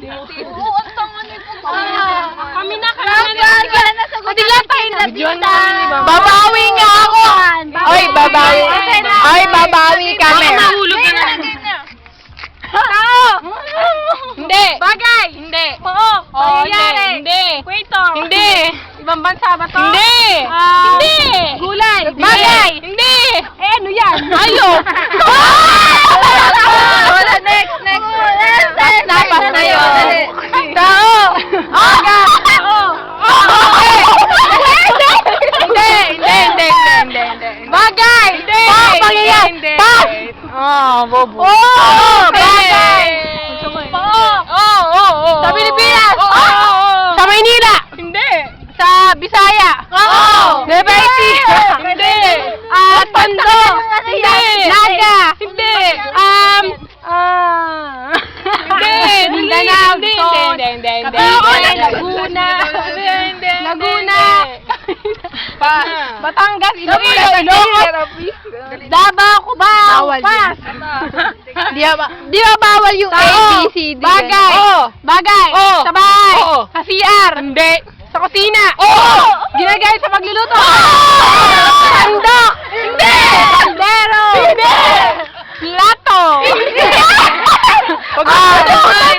Oo, ang tanga ni po. Kami na. Pati lang tayo na. Babawi nga ako! Oy, babawi. Oy, babawi kami. Mahulog ka na. Tao! Hindi. Bagay! Hindi. Oo! Pangyayari! Hindi. Kwento! Hindi. Ibang bansa ba to? Hindi. Ah, Hindi. Gulay! Bagay. Hindi. Eh, ano yan? Ayok. Wala, next! Pas na yun. Tao! Aga! Tao! Hindi. Bagay! Hindi. Pangyayari! Hindi. Pas! Bobo. Bagay! Oo. Sa Pilipinas! Oo. Sa Maynila! Hindi. Sa Bisaya! Oo. Nueva Ecija! Hindi. Tondo! Hindi. Naga! Hindi. Mindanao! Hindi. Laguna! Laguna! Batangas! Ilocos! Davao! Cubao! Bawal Pas! Di ba bawal yung A, B, C, D? Bagay! Bagay! Oo. Sa bahay! Oo. Sa CR! Hindi. Sa kusina! Oo. Ginagamit sa pagluluto! Sandok! Hindi! Kaldero! Hindi! Plato!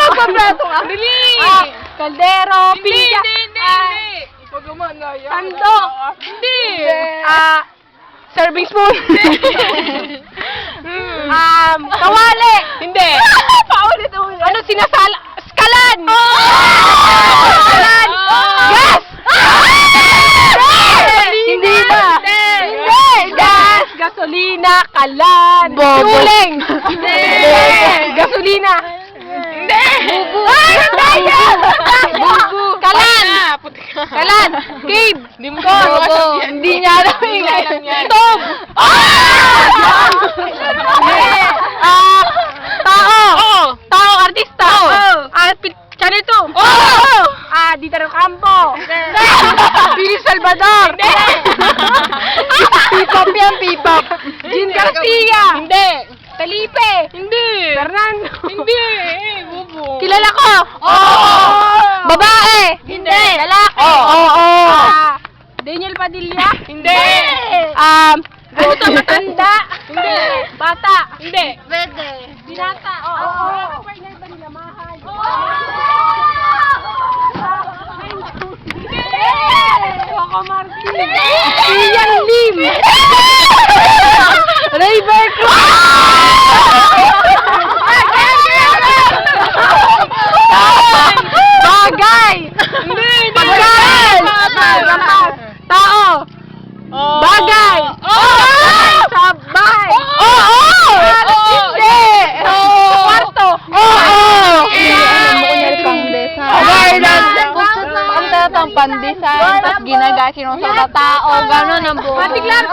Nagpaplato ka. Dili. Kaldero! Hindi. Sandok! Hindi. Serving spoon! Kawali! Hindi. Paulit-ulit! Ano sinasala? Skalan! Oh! Skalan! Oh! Gas! Hindi ba? Hindi! Gas! Gasolina! Kalan! Bobo. Fueling! Hindi! Gasolina! Hindi. Bubu! Bubu! Kalan! Kalan! Cave! Hindi mo Bobo! Hindi niya alam Stove! Tao! Tao, artista! Channel 2! Oo! Dita ng Campo! Billy Salvador! P-pop yan, P-pop. Jean Garcia! Hindi. Felipe! Hindi. Fernando! Hindi. Bubo. Kilala ko! Babae! Hindi. Lalaki! Oo. Daniel Padilla? Hindi. Ano to? Matanda? Hindi. Bata? Hindi. Binata? Oo. Partner ba nila? Mahal? Coco Martin? Ian Lim? River Cruz? Bagay! Hindi. Pagkain! Tao! Bagay! Sabay! Hindi! Kwarto! Ang tatang pandesan, tapos ginagasin mo sa tao, gano'n ang buo. Matiglar